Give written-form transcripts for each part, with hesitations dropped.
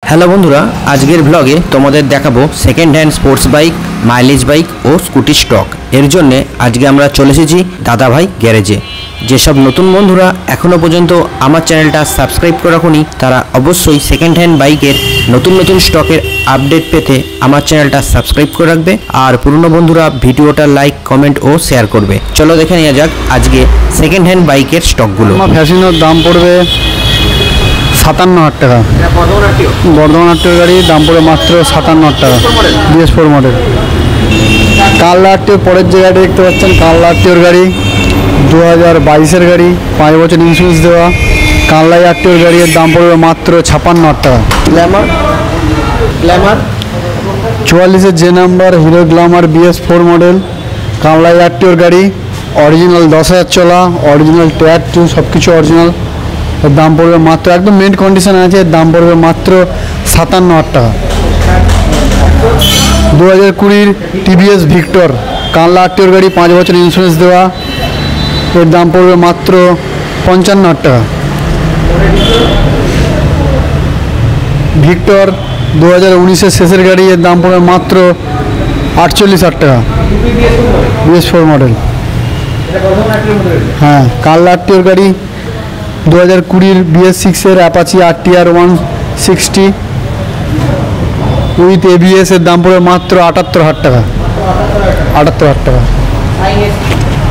Hello বন্ধুরা, আজকের ব্লগে তোমাদের দেখাবো second hand sports bike, mileage bike ও স্কুটি স্টক। এর জন্য আজকে আমরা চলে এসেছি দাদাভাই গ্যারেজে। যেসব নতুন বন্ধুরা এখনও পর্যন্ত আমার চ্যানেলটা সাবস্ক্রাইব করে রাখুনি, তারা অবশ্যই সেকেন্ড হ্যান্ড বাইকের নতুন নতুন স্টকের আপডেট পেতে আমার চ্যানেলটা সাবস্ক্রাইব করে রাখবে। আর পুরনো বন্ধুরা ভিডিওটা লাইক, কমেন্ট ও শেয়ার করবে। চলো দেখে নেওয়া যাক আজকে সেকেন্ড হ্যান্ড বাইকের স্টকগুলো। ফ্যাশনের দাম পড়বে 57,000 টাকা। বর্ধমান আরটিও গাড়ির দাম পড়বে মাত্র 57,000 টাকা। BS4 model. কাললা আরটিওর পরের যে গাড়ি দেখতে পাচ্ছেন, কাললা আরটিওর গাড়ি 2022-এর গাড়ি, 5 বছর ইন্স্যুরেন্স দেওয়া। কাললাই আরটিওর গাড়ির দাম পড়বে মাত্র 56,000 টাকা। গ্ল্যামার 44-এর যে number Hero Glamour BS4 model, কাললাই আরটিওর গাড়ি, অরিজিনাল 10,000 চলা, অরিজিনাল টায়ার টিউব সব কিছু অরিজিনাল। এর দাম পড়বে মাত্র, একদম মেন্ট কন্ডিশনে আছে, এর দাম পড়বে মাত্র 57,000 টাকা। 2020-এর TVS ভিক্টর, কাললা আরটিওর গাড়ি, 5 বছর ইন্স্যুরেন্স দেওয়া, এর দাম পড়বে মাত্র 55,000 টাকা। ভিক্টর 2019-এর শেষের গাড়ি, এর দাম পড়বে মাত্র 48,000 টাকা। BS4 model. হ্যাঁ, কাললা আরটিওর গাড়ি 2020-এর BS6-এর অ্যাপাচি RTR 160 উইথ ABS, এর দাম পড়বে মাত্র 78,000 টাকা। 78,000 টাকা।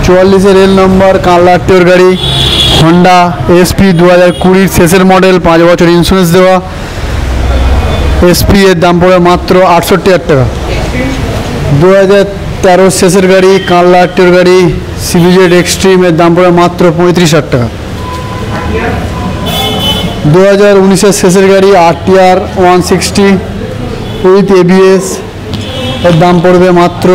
44-এর রেল নম্বর কাললা আরটিওর গাড়ি, হন্ডা SP 2020-এর শেষের মডেল, 5 বছর ইন্স্যুরেন্স দেওয়া, SP এর দাম পড়বে মাত্র 68,000 টাকা। 2013-এর শেষের গাড়ি কাললা আরটিওর গাড়ি CBZ এক্সট্রিম, এর দাম পড়বে মাত্র 35,000 টাকা। 2019-এর শেষের গাড়ি RTR 160 উইথ ABS, এর দাম পড়বে মাত্র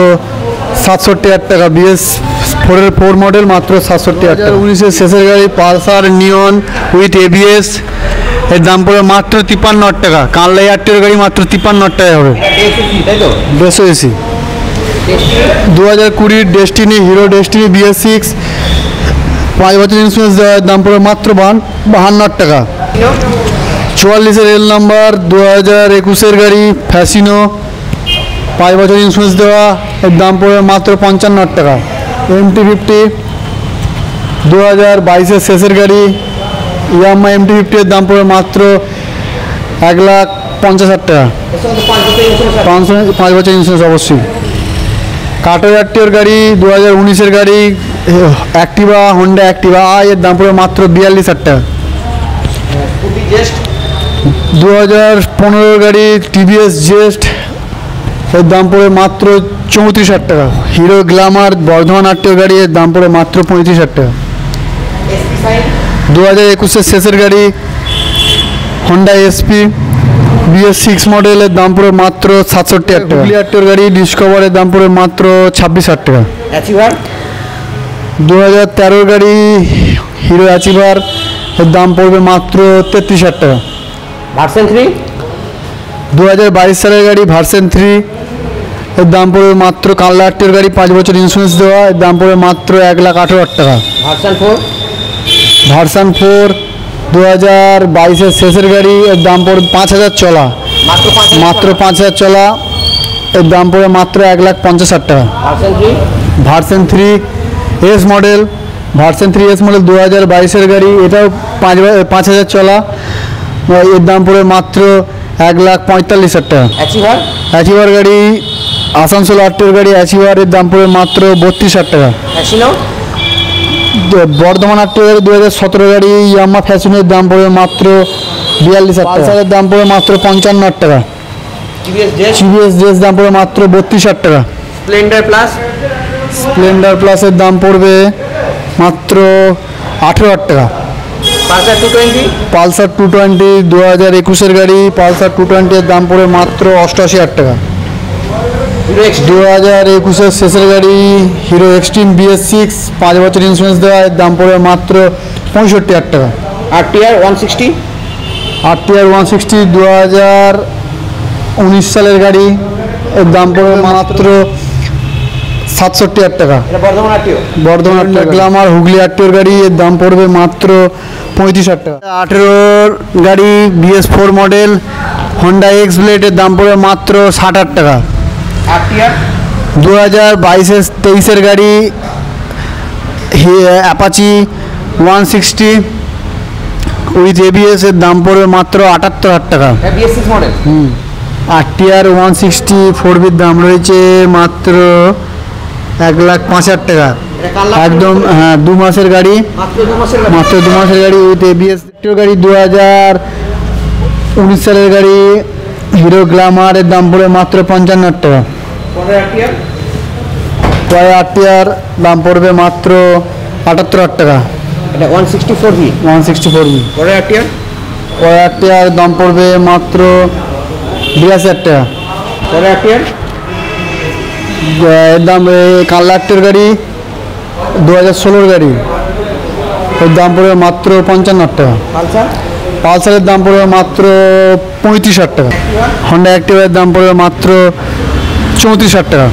67,000 টাকা। BS4 মডেল, মাত্র 67,000 টাকা। 2019-এর শেষের গাড়ি পালসার নিয়ন উইথ ABS, এর দাম পড়বে মাত্র 53,000 টাকা। কাললাই আরটিওর গাড়ি মাত্র 53,000 টাকায় হবে। 200 AC। 2020-এর ডেস্টিনি, হিরো ডেস্টিনি BS6, 5 বছর ইন্স্যুরেন্স দেওয়ার দাম পড়বে মাত্র 52,000 টাকা। 44-এর রেল নাম্বার 2021-এর গাড়ি ফ্যাসিনো, 5 বছর ইন্স্যুরেন্স দেওয়া, এর দাম পড়বে মাত্র 55,000 টাকা। MT50 2022-এর শেষের গাড়ি ইয়ামাহা MT50, এর দাম পড়বে মাত্র 1,50,000 টাকা। 5 বছর ইন্স্যুরেন্স অবশ্যই। কাটার আরটিওর গাড়ি 2019-এর গাড়ি অ্যাক্টিভা, হন্ডা অ্যাক্টিভা এর দাম পড়বে মাত্র 42,000 টাকা। 2015-এর গাড়ি TVS জেস্ট, এর দাম পড়বে মাত্র 34,000 টাকা। হিরো গ্ল্যামার বর্ধমান আরটিওর গাড়ি, এর দাম পড়বে মাত্র 35,000 টাকা। 2021-এর শেষের গাড়ি হন্ডা SP BS6 মডেলের দাম পড়বে মাত্র 67,000 টাকা। হুগলি আরটিওর গাড়ি ডিসকভারের দাম পড়বে মাত্র 26,000 টাকা। 2013-এর গাড়ি হিরো অ্যাচিভার, এর দাম পড়বে মাত্র 33,000 টাকা। ভার্সন 3 2022 সালের গাড়ি ভার্সন 3, এর দাম পড়বে মাত্র, কাললা আরটিওর গাড়ি 5 বছর ইন্স্যুরেন্স দেওয়া, এর দাম পড়বে মাত্র 1,18,000 টাকা। ভার্সন 4 2022-এর শেষের গাড়ি, এর দাম পড়বে 5,000 চলা, মাত্র 5,000 চলা, এর দাম পড়বে মাত্র 1,50,000 টাকা। Version 3 S model, version 3 S model 2022-এর গাড়ি, এটাও 5,000 চলা, এর দাম পড়বে মাত্র 1,45,000 টাকা। অ্যাচিভার গাড়ি আসানসোল আরটিওর গাড়ি অ্যাচিভার, এর দাম পড়বে মাত্র 32,000 টাকা। বর্ধমান আরটিওর গাড়ি 2017 গাড়ি ইয়ামাহা ফ্যাশনের দাম পড়বে মাত্র 42,000 টাকা। পালসারের দাম পড়বে মাত্র 55,000 টাকা। TVS জেস দাম পড়বে মাত্র 32,000 টাকা। স্প্লেন্ডার প্লাসের দাম পড়বে মাত্র 18,000 টাকা। পালসার 220 2021-এর গাড়ি পালসার 220 এর দাম পড়বে মাত্র 88,000 টাকা। 2021-এর শেষের গাড়ি হিরো এক্সট্রিম BS6, 5 বছর ইন্স্যুরেন্স দেওয়া, এর দাম পড়বে মাত্র 65,000 টাকা। RTR 160 2019 সালের গাড়ি, এর দাম পড়বে মাত্র 67,000 টাকা। বর্ধমান আরটিও। গ্ল্যামার হুগলি আরটিওর গাড়ি, এর দাম পড়বে মাত্র 35,000 টাকা। 18-র গাড়ি BS4 মডেল হন্ডা এক্স ব্লেডের দাম পড়বে মাত্র 60,000 টাকা। RTR 2022-23 গাড়ি অ্যাপাচি 160 উইথ ABS এর দাম পড়বে মাত্র 78,000 টাকা। ABS model. RTR 160 4বির দাম রয়েছে মাত্র 1,05,000 টাকা। একদম হ্যাঁ, 2 মাসের গাড়ি, মাত্র 2 মাসের গাড়ি উইথ ABS গাড়ি। 2019 সালের গাড়ি হিরো গ্ল্যামারের দাম পড়বে মাত্র 55,000 টাকা। RTR দাম পড়বে মাত্র 78,000 টাকা। এটা 164V। 164V। RTR দাম পড়বে মাত্র 82,000 টাকা। এর দাম কালারটের গাড়ি 2016 গাড়ি, এর দাম পড়বে মাত্র 55,000 টাকা। পালসারের দাম পড়বে মাত্র 35,000 টাকা। হন্ডা অ্যাক্টিভার দাম পড়বে মাত্র 34,000 টাকা।